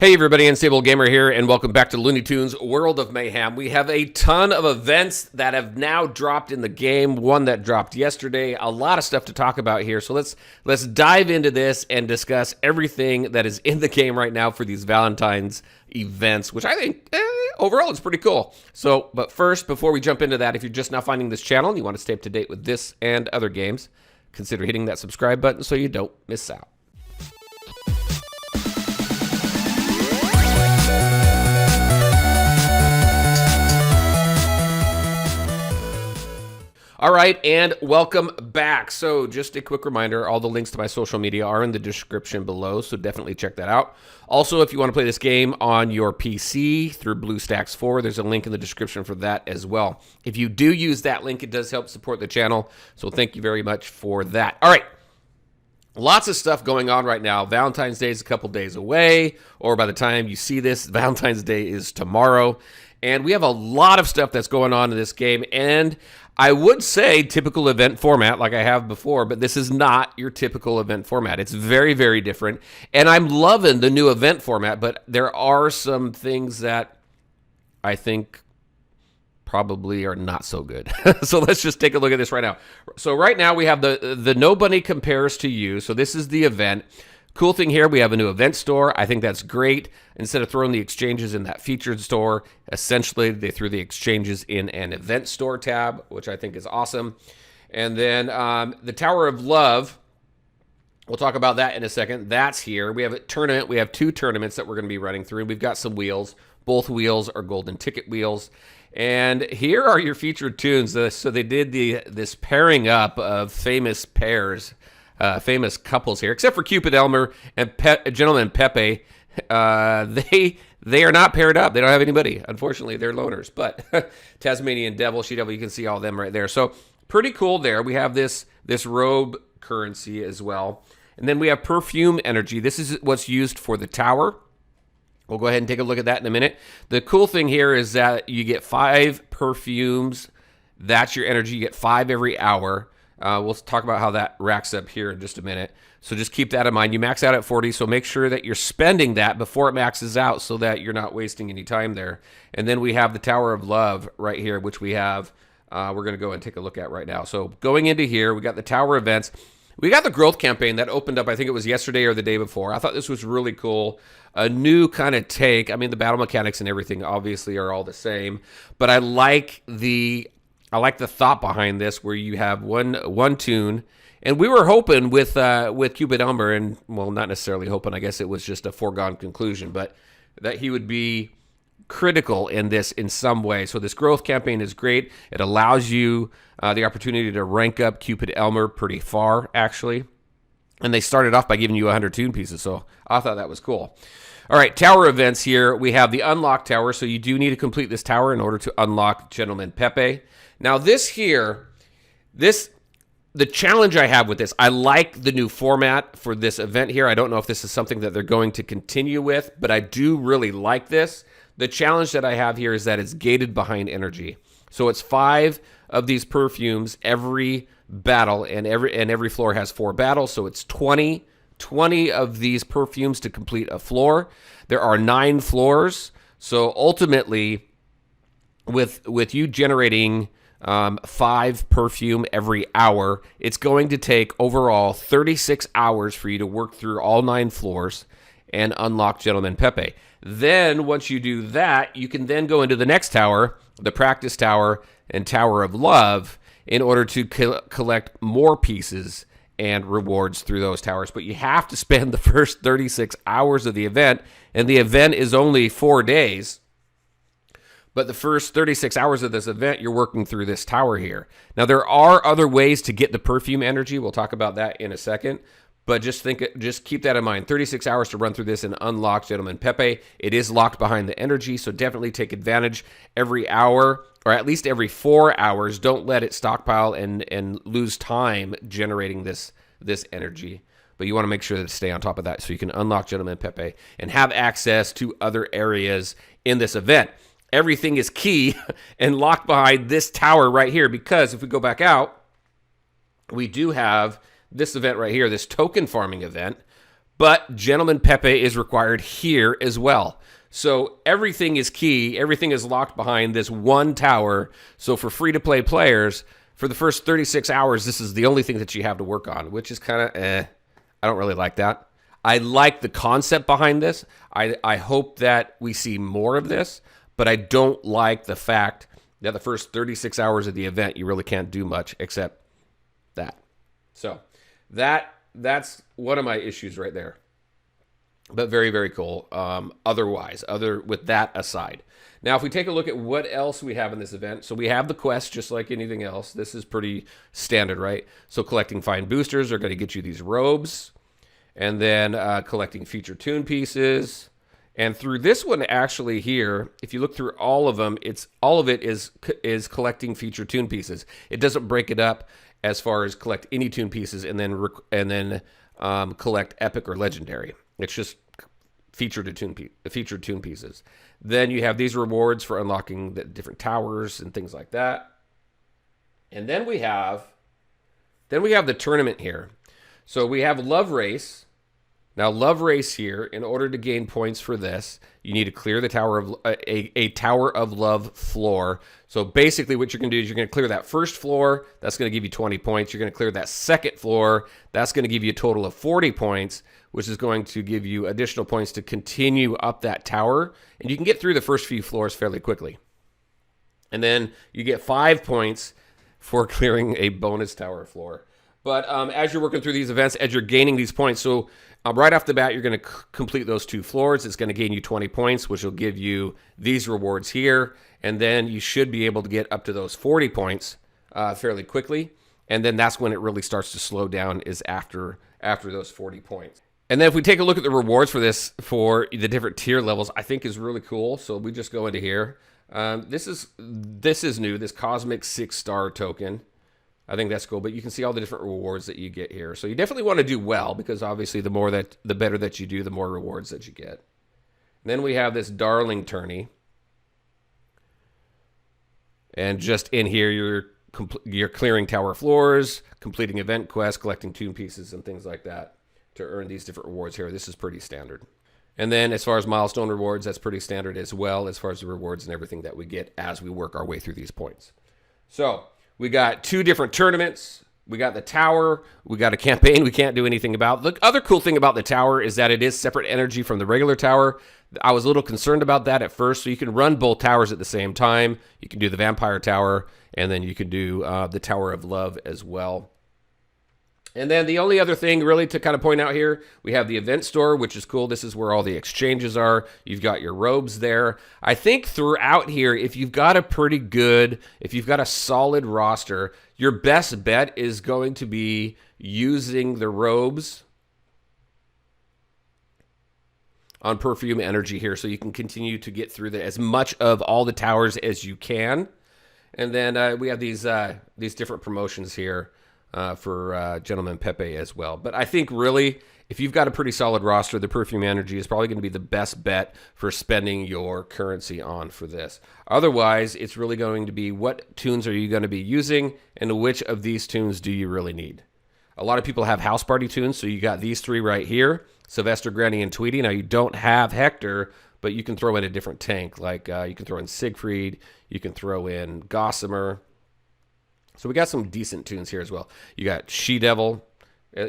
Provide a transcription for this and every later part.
Hey everybody, Unstable Gamer here, and welcome back to Looney Tunes World of Mayhem. We have a ton of events that have now dropped in the game, one that dropped yesterday, a lot of stuff to talk about here. So let's dive into this and discuss everything that is in the game right now for these Valentine's events, which I think overall is pretty cool. But first, before we jump into that, if you're just now finding this channel and you want to stay up to date with this and other games, consider hitting that subscribe button so you don't miss out. All right, and welcome back. So just a quick reminder, all the links to my social media are in the description below, so definitely check that out. Also, if you want to play this game on your PC through BlueStacks 4, there's a link in the description for that as well. If you do use that link, it does help support the channel, so thank you very much for that. All right, lots of stuff going on right now. Valentine's Day is a couple days away, or by the time you see this, Valentine's Day is tomorrow. And we have a lot of stuff that's going on in this game, and I would say typical event format like I have before, but this is not your typical event format. It's very, very different, and I'm loving the new event format, but there are some things that I think probably are not so good. So let's just take a look at this right now. So right now we have the Nobody Compares to You, so this is the event. Cool thing here, we have a new event store. I think that's great. Instead of throwing the exchanges in that featured store, essentially they threw the exchanges in an event store tab, which I think is awesome. And then the Tower of Love, we'll talk about that in a second. That's here. We have a tournament. We have two tournaments that we're going to be running through. We've got some wheels. Both wheels are golden ticket wheels. And here are your featured tunes. So they did this pairing up of famous pairs. Famous couples here, except for Cupid Elmer and Gentleman Pepe. They are not paired up. They don't have anybody. Unfortunately, they're loners. But Tasmanian Devil, She-Devil, you can see all of them right there. So pretty cool there. We have this robe currency as well. And then we have perfume energy. This is what's used for the tower. We'll go ahead and take a look at that in a minute. The cool thing here is that you get 5 perfumes. That's your energy. You get 5 every hour. We'll talk about how that racks up here in just a minute. So just keep that in mind. You max out at 40, so make sure that you're spending that before it maxes out so that you're not wasting any time there. And then we have the Tower of Love right here, which we have. We're going to go and take a look at right now. So going into here, we got the Tower events. We got the growth campaign that opened up, I think it was yesterday or the day before. I thought this was really cool. A new kind of take. I mean, the battle mechanics and everything obviously are all the same. But I like the thought behind this, where you have one tune, and we were hoping with Cupid Elmer, and well, not necessarily hoping. I guess it was just a foregone conclusion, but that he would be critical in this in some way. So this growth campaign is great. It allows you the opportunity to rank up Cupid Elmer pretty far, actually. And they started off by giving you 100 tune pieces, so I thought that was cool. All right, tower events here. We have the unlock tower, so you do need to complete this tower in order to unlock Gentleman Pepe. Now this here, the challenge I have with this, I like the new format for this event here. I don't know if this is something that they're going to continue with, but I do really like this. The challenge that I have here is that it's gated behind energy. So it's 5 of these perfumes every battle, and every floor has 4 battles, so it's 20 of these perfumes to complete a floor. There are 9 floors, so ultimately with you generating 5 perfume every hour, it's going to take overall 36 hours for you to work through all 9 floors and unlock Gentleman Pepe. Then once you do that, you can then go into the next tower, the practice tower and Tower of Love, in order to collect more pieces and rewards through those towers. But you have to spend the first 36 hours of the event, and the event is only 4 days. But the first 36 hours of this event, you're working through this tower here. Now, there are other ways to get the perfume energy. We'll talk about that in a second. But just keep that in mind. 36 hours to run through this and unlock Gentleman Pepe. It is locked behind the energy, so definitely take advantage every hour, or at least every 4 hours. Don't let it stockpile and lose time generating this energy. But you want to make sure to stay on top of that so you can unlock Gentleman Pepe and have access to other areas in this event. Everything is key and locked behind this tower right here, because if we go back out, we do have this event right here, this token farming event. But Gentleman Pepe is required here as well. So everything is key. Everything is locked behind this one tower. So for free-to-play players, for the first 36 hours, this is the only thing that you have to work on, which is kind of I don't really like that. I like the concept behind this. I hope that we see more of this, but I don't like the fact that the first 36 hours of the event, you really can't do much except that. So that's one of my issues right there. But very, very cool. With that aside. Now, if we take a look at what else we have in this event, so we have the quest just like anything else. This is pretty standard, right? So collecting fine boosters are going to get you these robes. And then collecting feature tune pieces. And through this one actually here, if you look through all of them, all of it is collecting feature tune pieces. It doesn't break it up as far as collect any tune pieces and then collect epic or legendary. It's just featured tune pieces. Then you have these rewards for unlocking the different towers and things like that. And then we have the tournament here. So we have Love Race. Now, Love Race here, in order to gain points for this, you need to clear the Tower of a Tower of Love floor. So basically what you're going to do is you're going to clear that first floor. That's going to give you 20 points. You're going to clear that second floor. That's going to give you a total of 40 points, which is going to give you additional points to continue up that tower. And you can get through the first few floors fairly quickly. And then you get 5 points for clearing a bonus tower floor. But as you're working through these events, as you're gaining these points, so right off the bat, you're going to complete those 2 floors. It's going to gain you 20 points, which will give you these rewards here. And then you should be able to get up to those 40 points fairly quickly. And then that's when it really starts to slow down, is after those 40 points. And then if we take a look at the rewards for this, for the different tier levels, I think is really cool. So we just go into here. This is new, this Cosmic 6-star token. I think that's cool, but you can see all the different rewards that you get here. So you definitely want to do well, because obviously the better that you do, the more rewards that you get. And then we have this Darling Tourney. And just in here, you're clearing tower floors, completing event quests, collecting tune pieces, and things like that to earn these different rewards here. This is pretty standard. And then as far as milestone rewards, that's pretty standard as well, as far as the rewards and everything that we get as we work our way through these points. So we got 2 different tournaments. We got the tower. We got a campaign we can't do anything about. The other cool thing about the tower is that it is separate energy from the regular tower. I was a little concerned about that at first. So you can run both towers at the same time. You can do the Vampire Tower, and then you can do the Tower of Love as well. And then the only other thing really to kind of point out here, we have the event store, which is cool. This is where all the exchanges are. You've got your robes there. I think throughout here, if you've got a solid roster, your best bet is going to be using the robes on Perfume Energy here, so you can continue to get through as much of all the towers as you can. And then we have these different promotions here for Gentleman Pepe as well. But I think really, if you've got a pretty solid roster, the Perfume Energy is probably going to be the best bet for spending your currency on for this. Otherwise, it's really going to be what tunes are you going to be using, and which of these tunes do you really need. A lot of people have house party tunes, so you got these 3 right here, Sylvester, Granny, and Tweety. Now, you don't have Hector, but you can throw in a different tank. Like you can throw in Siegfried, you can throw in Gossamer. So we got some decent tunes here as well. You got She-Devil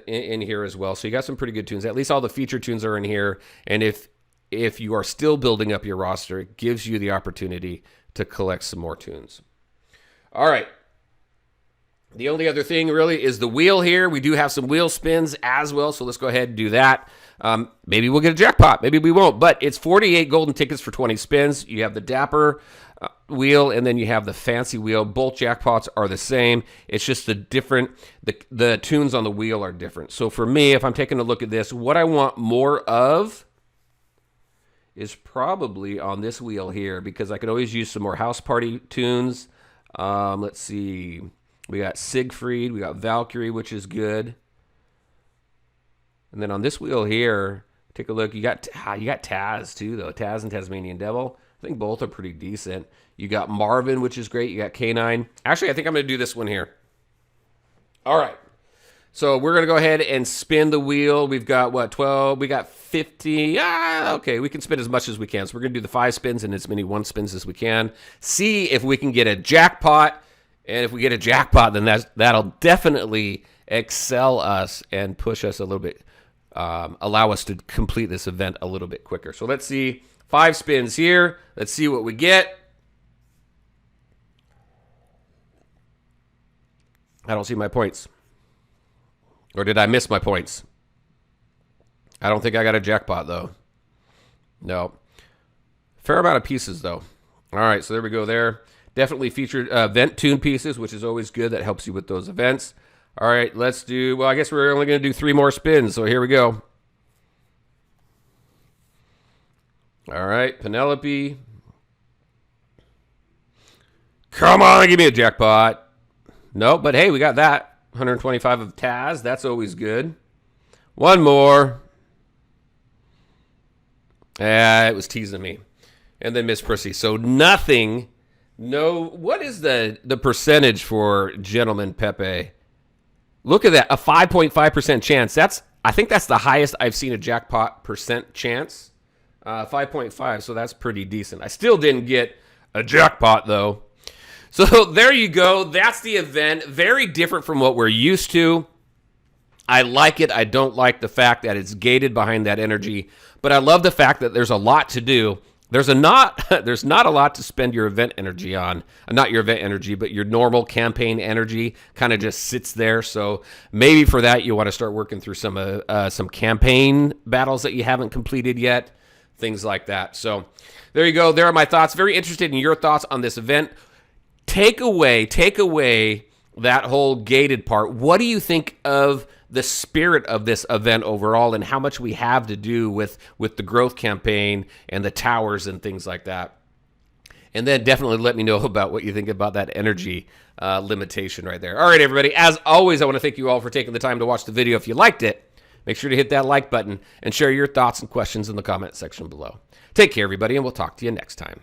in here as well. So you got some pretty good tunes. At least all the feature tunes are in here. And if you are still building up your roster, it gives you the opportunity to collect some more tunes. All right. The only other thing really is the wheel here. We do have some wheel spins as well, so let's go ahead and do that. Maybe we'll get a jackpot. Maybe we won't, but it's 48 golden tickets for 20 spins. You have the Dapper wheel, and then you have the Fancy wheel. Both jackpots are the same. It's just the tunes on the wheel are different. So for me, if I'm taking a look at this, what I want more of is probably on this wheel here, because I could always use some more house party tunes. Let's see. We got Siegfried, we got Valkyrie, which is good. And then on this wheel here, take a look. You got Taz too, though. Taz and Tasmanian Devil. I think both are pretty decent. You got Marvin, which is great. You got K9. Actually, I think I'm going to do this one here. All right. So we're going to go ahead and spin the wheel. We've got, what, 12? We got 50. Okay, we can spin as much as we can. So we're going to do the 5 spins and as many 1 spins as we can. See if we can get a jackpot. And if we get a jackpot, then that'll definitely excel us and push us a little bit, allow us to complete this event a little bit quicker. So let's see. 5 spins here. Let's see what we get. I don't see my points. Or did I miss my points? I don't think I got a jackpot, though. No. Fair amount of pieces, though. All right, so there we go there. Definitely featured event tune pieces, which is always good. That helps you with those events. All right, let's do... Well, I guess we're only going to do 3 more spins, so here we go. All right, Penelope. Come on, give me a jackpot. No, but hey, we got that. 125 of Taz. That's always good. 1 more. It was teasing me. And then Miss Prissy. So nothing. No. What is the percentage for Gentleman Pepe? Look at that. A 5.5% chance. I think that's the highest I've seen a jackpot percent chance. 5.5. So that's pretty decent. I still didn't get a jackpot, though. So there you go. That's the event. Very different from what we're used to. I like it. I don't like the fact that it's gated behind that energy, but I love the fact that there's a lot to do. There's not a lot to spend your event energy on. Not your event energy, but your normal campaign energy kind of just sits there. So maybe for that you want to start working through some campaign battles that you haven't completed yet, things like that. So there you go. There are my thoughts. Very interested in your thoughts on this event. Take away that whole gated part. What do you think of the spirit of this event overall and how much we have to do with the growth campaign and the towers and things like that? And then definitely let me know about what you think about that energy limitation right there. All right, everybody. As always, I want to thank you all for taking the time to watch the video. If you liked it, make sure to hit that like button and share your thoughts and questions in the comment section below. Take care, everybody, and we'll talk to you next time.